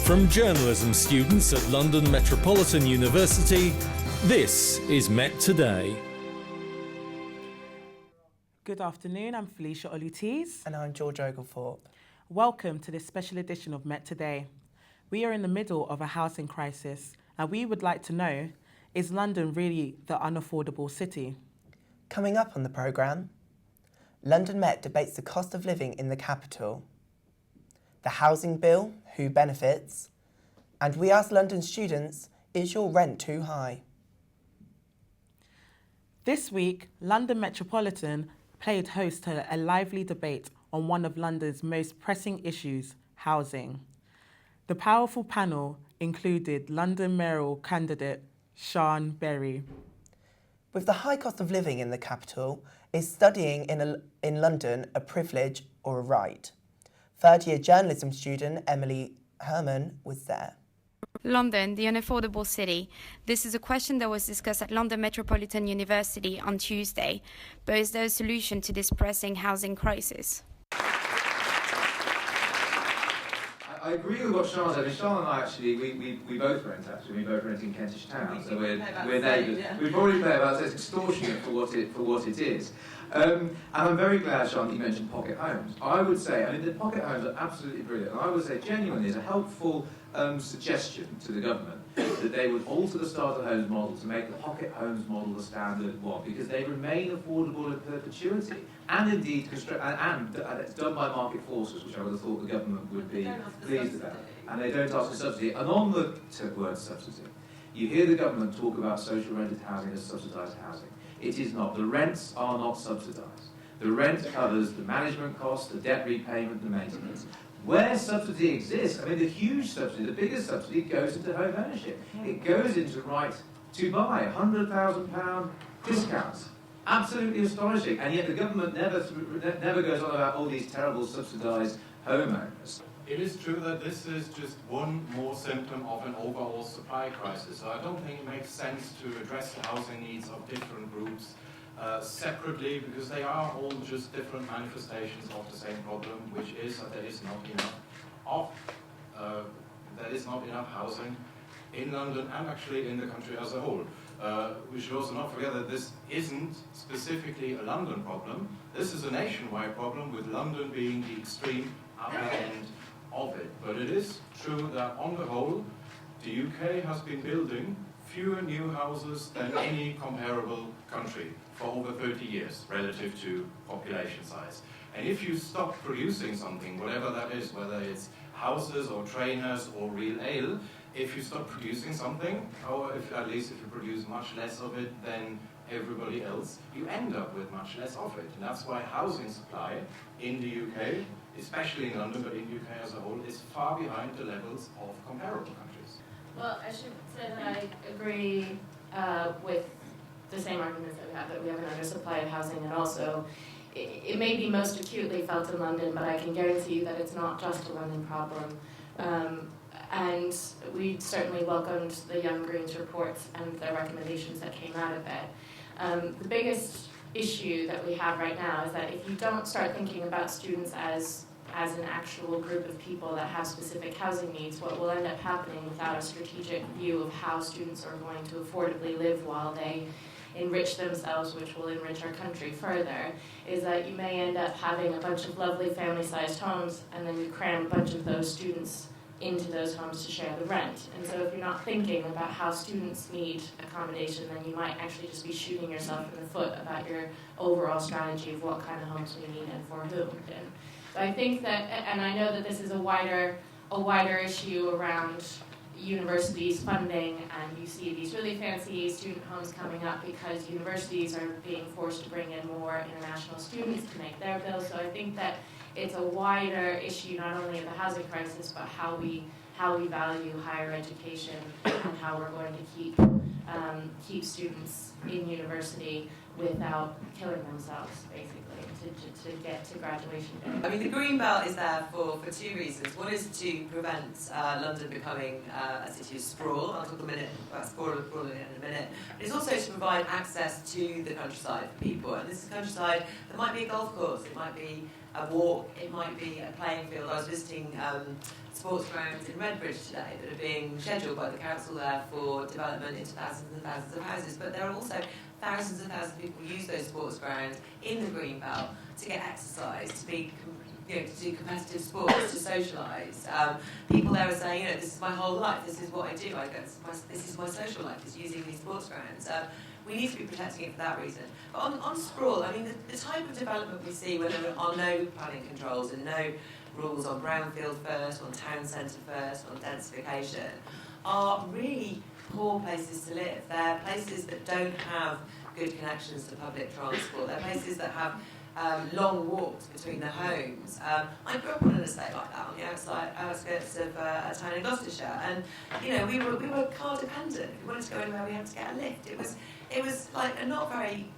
From journalism students at London Metropolitan University, this is Met Today. Good afternoon, I'm Felicia Olutis. And I'm George Oglethorpe. Welcome to this special edition of Met Today. We are in the middle of a housing crisis, and we would like to know, is London really the unaffordable city? Coming up on the programme, London Met debates the cost of living in the capital, the housing bill, who benefits, and we ask London students, is your rent too high? This week, London Metropolitan played host to a lively debate on one of London's most pressing issues, housing. The powerful panel included London mayoral candidate Sian Berry. With the high cost of living in the capital, is studying in London a privilege or a right? Third-year journalism student Emily Herman was there. London, the unaffordable city. This is a question that was discussed at London Metropolitan University on Tuesday. But is there a solution to this pressing housing crisis? I agree with what Sian said. Sian and I actually, we both rent actually. We both rent in Kentish Town, so we're neighbours. Yeah. We probably pay about, so it's extortionate for what it is. And I'm very glad, Sian, that you mentioned pocket homes. I would say, I mean, the pocket homes are absolutely brilliant. And I would say, genuinely, is a helpful suggestion to the government that they would alter the starter homes model to make the pocket homes model the standard one, because they remain affordable in perpetuity, and indeed it's done by market forces, which I would have thought the government would be pleased about. And they don't ask for subsidy. And on the word subsidy, you hear the government talk about social rented housing as subsidised housing. It is not. The rents are not subsidised. The rent covers the management costs, the debt repayment, the maintenance. Where subsidy exists, I mean, the huge subsidy, the biggest subsidy goes into home ownership. It goes into right to buy, £100,000 discounts. Absolutely astonishing. And yet the government never goes on about all these terrible subsidised homeowners. It is true that this is just one more symptom of an overall supply crisis. So I don't think it makes sense to address the housing needs of different groups separately, because they are all just different manifestations of the same problem, which is that there is not enough housing in London and actually in the country as a whole. We should also not forget that this isn't specifically a London problem. This is a nationwide problem, with London being the extreme upper end of it. But it is true that on the whole, the UK has been building fewer new houses than any comparable country for over 30 years relative to population size. And if you stop producing something, whatever that is, whether it's houses or trainers or real ale, if you stop producing something, or at least if you produce much less of it than everybody else, you end up with much less of it. And that's why housing supply in the UK, especially in London, but in the UK as a whole, is far behind the levels of comparable countries. Well, I should say that I agree with the same arguments that we have an undersupply of housing, and also it may be most acutely felt in London, but I can guarantee you that it's not just a London problem. And we certainly welcomed the Young Greens reports and the recommendations that came out of it. The biggest issue that we have right now is that if you don't start thinking about students as an actual group of people that have specific housing needs, what will end up happening without a strategic view of how students are going to affordably live while they enrich themselves, which will enrich our country further, is that you may end up having a bunch of lovely family-sized homes, and then you cram a bunch of those students into those homes to share the rent. And so if you're not thinking about how students need accommodation, then you might actually just be shooting yourself in the foot about your overall strategy of what kind of homes we need and for whom. But I think that, and I know that this is a wider issue around universities funding, and you see these really fancy student homes coming up because universities are being forced to bring in more international students to make their bills. So I think that it's a wider issue, not only of the housing crisis, but how we value higher education and how we're going to keep students in university without killing themselves, basically, to get to graduation day. I mean, the Green Belt is there for two reasons. One is to prevent London becoming a city of sprawl. I'll talk a minute about sprawl in a minute. But it's also to provide access to the countryside for people. And this is countryside that might be a golf course, it might be a walk, it might be a playing field. I was visiting sports grounds in Redbridge today that are being scheduled by the council there for development into thousands and thousands of houses. But there are also thousands and thousands of people who use those sports grounds in the Green Belt to get exercise, to be, to do competitive sports, to socialise. People there are saying, this is my whole life, this is what I do, this is my social life, is using these sports grounds. We need to be protecting it for that reason. But on sprawl, I mean, the type of development we see where there are no planning controls and no rules on brownfield first, on town centre first, on densification, are really poor places to live. They're places that don't have good connections to public transport. They're places that have long walks between the homes. I grew up on an estate like that on the outskirts of a town in Gloucestershire, and we were car dependent. If we wanted to go anywhere, we had to get a lift. It was like a not very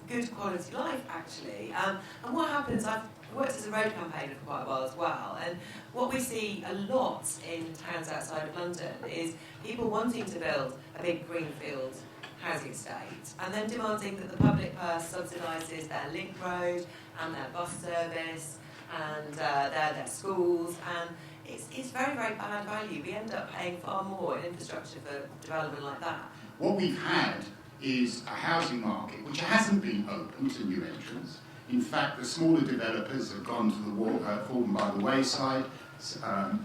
good quality life, actually. And what happens? I've worked as a road campaigner for quite a while as well, and what we see a lot in towns outside of London is people wanting to build a big greenfield housing estate and then demanding that the public purse subsidises their link road and their bus service and their schools, and it's very, very bad value. We end up paying far more in infrastructure for development like that. What we've had is a housing market which hasn't been open to new entrants. In fact, the smaller developers have gone to the wall, fallen by the wayside.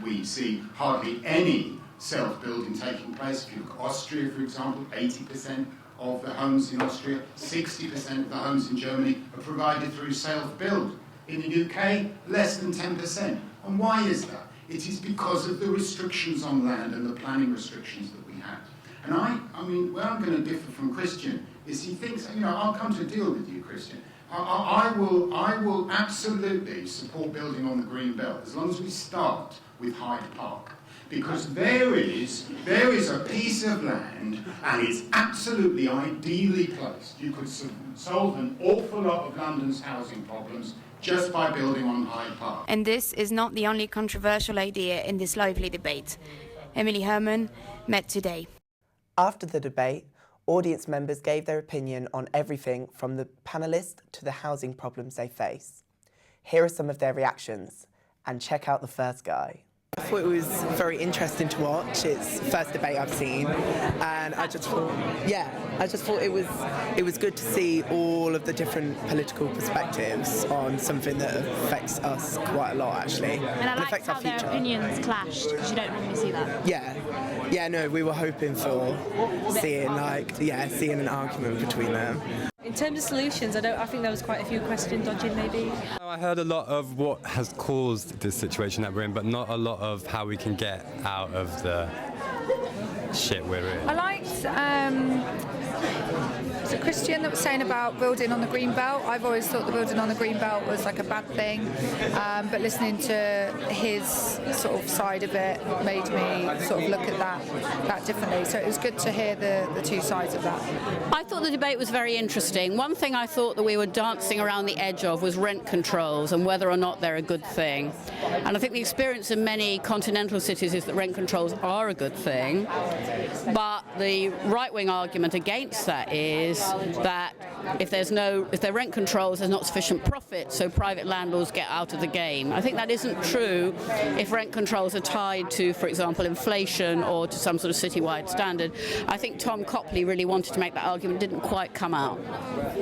We see hardly any self-building taking place. If you look at Austria, for example, 80% of the homes in Austria, 60% of the homes in Germany are provided through self-build. In the UK, less than 10%. And why is that? It is because of the restrictions on land and the planning restrictions that we have. And I mean, where I'm going to differ from Christian is he thinks, I'll come to a deal with you, Christian. I will absolutely support building on the Green Belt as long as we start with Hyde Park. Because there is a piece of land and it's absolutely ideally placed. You could solve an awful lot of London's housing problems just by building on Hyde Park. And this is not the only controversial idea in this lively debate. Emily Herman, Met Today. After the debate, audience members gave their opinion on everything from the panellists to the housing problems they face. Here are some of their reactions, and check out the first guy. I thought it was very interesting to watch. It's the first debate I've seen, and I just thought it was good to see all of the different political perspectives on something that affects us quite a lot, actually. And I liked how their opinions clashed, because you don't normally see that. Yeah, we were hoping for seeing an argument between them. In terms of solutions, I think there was quite a few question dodging maybe. I heard a lot of what has caused this situation that we're in, but not a lot of how we can get out of the shit we're in. I liked was it Christian that was saying about building on the Green Belt. I've always thought the building on the Green Belt was like a bad thing, but listening to his sort of side of it made me sort of look at that differently. So it was good to hear the two sides of that. I thought the debate was very interesting. One thing I thought that we were dancing around the edge of was rent controls and whether or not they're a good thing. And I think the experience in many continental cities is that rent controls are a good thing, but the right-wing argument against that is that if there are rent controls, there's not sufficient profit, so private landlords get out of the game. I think that isn't true if rent controls are tied to, for example, inflation or to some sort of citywide standard. I think Tom Copley really wanted to make that argument, didn't quite come out.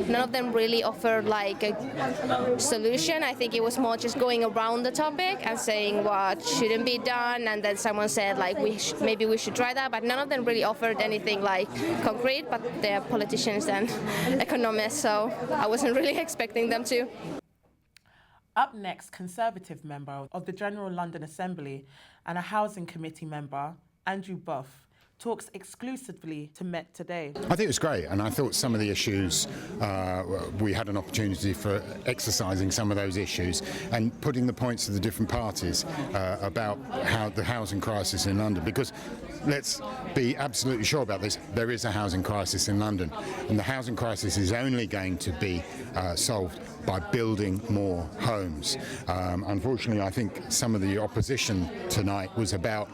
None of them really offered like a solution. I think it was more just going around the topic and saying what shouldn't be done, and then someone said like maybe we should try that, but none of them really offered anything like concrete, but they're politicians and economists, so I wasn't really expecting them to. Up next, Conservative member of the General London Assembly and a Housing Committee member, Andrew Buff, talks exclusively to Met Today. I think it was great, and I thought some of the issues, we had an opportunity for exercising some of those issues and putting the points of the different parties about how the housing crisis in London, because let's be absolutely sure about this. There is a housing crisis in London, and the housing crisis is only going to be solved by building more homes. Unfortunately, I think some of the opposition tonight was about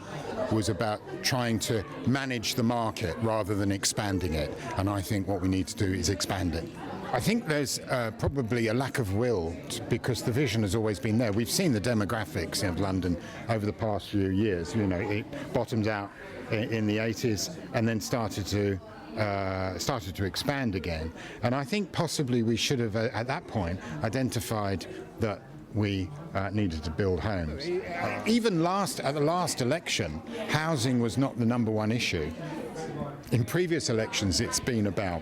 trying to manage the market rather than expanding it, and I think what we need to do is expand it. I think there's probably a lack of will because the vision has always been there. We've seen the demographics of London over the past few years. You know, it bottomed out in the 80s and then started to expand again. And I think possibly we should have, at that point, identified that we needed to build homes. Even at the last election, housing was not the number one issue. In previous elections, it's been about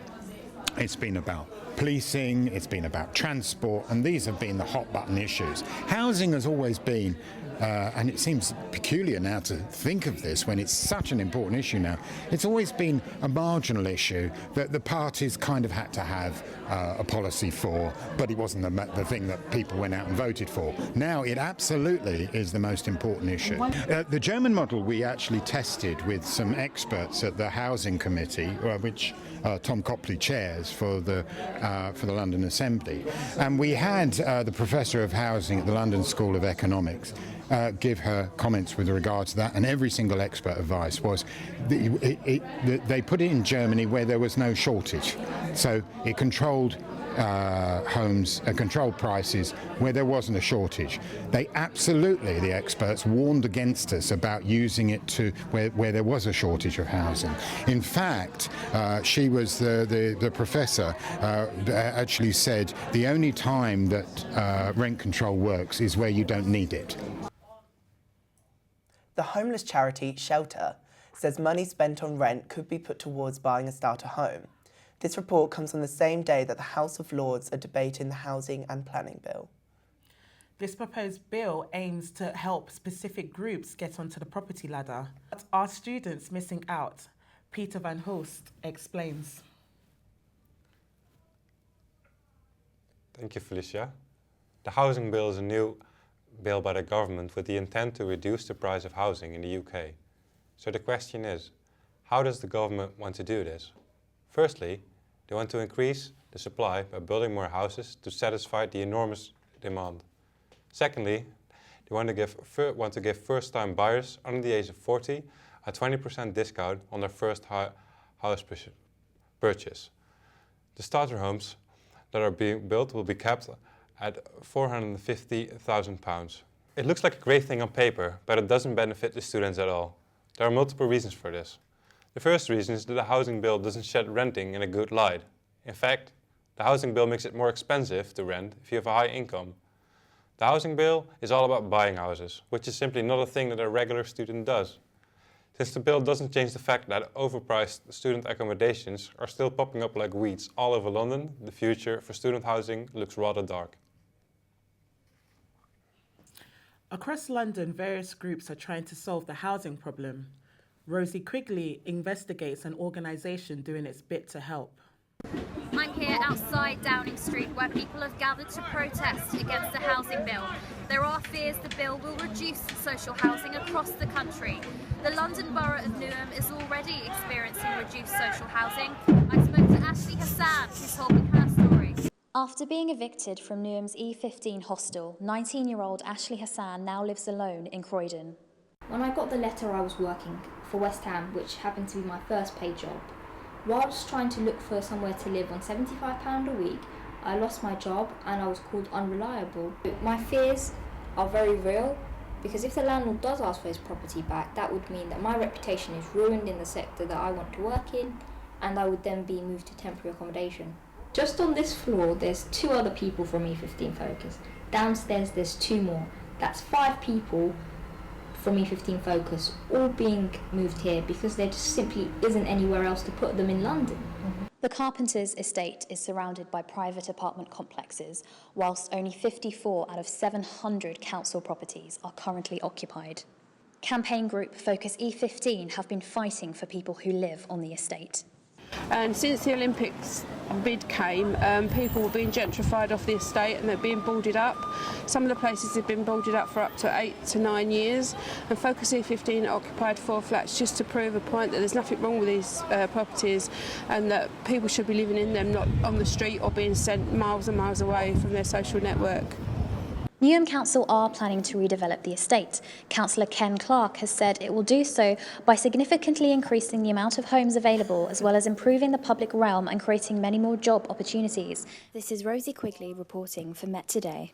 policing, it's been about transport, and these have been the hot button issues. Housing has always been, and it seems peculiar now to think of this when it's such an important issue now, it's always been a marginal issue that the parties kind of had to have a policy for, but it wasn't the thing that people went out and voted for. Now it absolutely is the most important issue. The German model we actually tested with some experts at the Housing Committee, which Tom Copley chairs for the London Assembly, and we had the Professor of Housing at the London School of Economics give her comments with regard to that, and every single expert advice was they put it in Germany where there was no shortage, so it controlled homes, controlled prices where there wasn't a shortage. They absolutely, the experts, warned against us about using it to where there was a shortage of housing. In fact, she was the professor actually said the only time that rent control works is where you don't need it. The homeless charity Shelter says money spent on rent could be put towards buying a starter home. This report comes on the same day that the House of Lords are debating the Housing and Planning Bill. This proposed bill aims to help specific groups get onto the property ladder. But are students missing out? Peter van Hulst explains. Thank you, Felicia. The Housing Bill is a new bill by the government with the intent to reduce the price of housing in the UK. So the question is, how does the government want to do this? Firstly, they want to increase the supply by building more houses to satisfy the enormous demand. Secondly, they want to give first-time buyers under the age of 40 a 20% discount on their first house purchase. The starter homes that are being built will be capped at £450,000. It looks like a great thing on paper, but it doesn't benefit the students at all. There are multiple reasons for this. The first reason is that the housing bill doesn't shed renting in a good light. In fact, the housing bill makes it more expensive to rent if you have a high income. The housing bill is all about buying houses, which is simply not a thing that a regular student does. Since the bill doesn't change the fact that overpriced student accommodations are still popping up like weeds all over London, the future for student housing looks rather dark. Across London, various groups are trying to solve the housing problem. Rosie Quigley investigates an organisation doing its bit to help. I'm here outside Downing Street where people have gathered to protest against the housing bill. There are fears the bill will reduce social housing across the country. The London Borough of Newham is already experiencing reduced social housing. I spoke to Ashley Hassan, who told me her story. After being evicted from Newham's E15 hostel, 19-year-old Ashley Hassan now lives alone in Croydon. When I got the letter, I was working for West Ham, which happened to be my first paid job. Whilst trying to look for somewhere to live on £75 a week, I lost my job and I was called unreliable. My fears are very real because if the landlord does ask for his property back, that would mean that my reputation is ruined in the sector that I want to work in, and I would then be moved to temporary accommodation. Just on this floor, there's 2 other people from E15 Focus. Downstairs, there's 2 more. That's 5 people from E15 Focus, all being moved here because there just simply isn't anywhere else to put them in London. The Carpenters' estate is surrounded by private apartment complexes, whilst only 54 out of 700 council properties are currently occupied. Campaign group Focus E15 have been fighting for people who live on the estate. And since the Olympics bid came, people were being gentrified off the estate and they're being boarded up. Some of the places have been boarded up for up to 8 to 9 years, and Focus E15 occupied 4 flats just to prove a point that there's nothing wrong with these properties and that people should be living in them, not on the street or being sent miles and miles away from their social network. Newham Council are planning to redevelop the estate. Councillor Ken Clark has said it will do so by significantly increasing the amount of homes available, as well as improving the public realm and creating many more job opportunities. This is Rosie Quigley reporting for Met Today.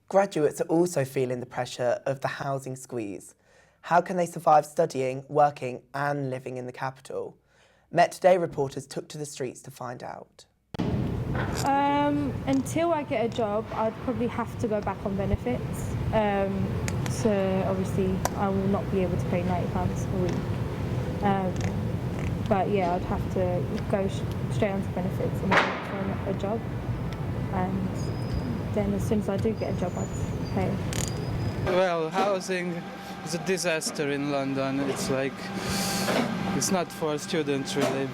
Graduates are also feeling the pressure of the housing squeeze. How can they survive studying, working and living in the capital? Met Today reporters took to the streets to find out. Until I get a job, I'd probably have to go back on benefits. So obviously I will not be able to pay £90 a week. But yeah, I'd have to go straight onto benefits and wait for a job. And then as soon as I do get a job, I'd pay. Well, housing is a disaster in London. It's not for students really.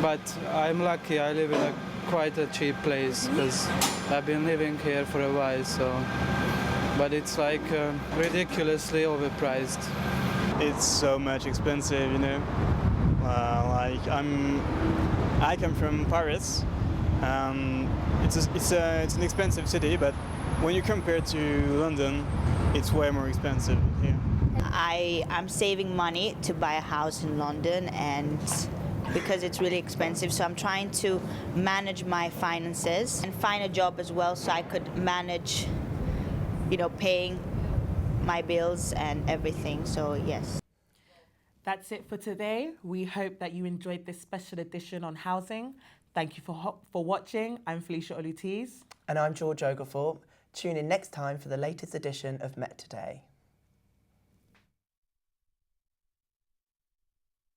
But I'm lucky, I live in quite a cheap place because I've been living here for a while, but it's ridiculously overpriced. It's so much expensive, you know. I come from Paris. It's an expensive city, but when you compare to London, it's way more expensive here. I'm saving money to buy a house in London, and because it's really expensive, so I'm trying to manage my finances and find a job as well so I could manage, paying my bills and everything, so yes. That's it for today. We hope that you enjoyed this special edition on housing. Thank you for watching. I'm Felicia Olutis. And I'm George Oglethorpe. Tune in next time for the latest edition of Met Today.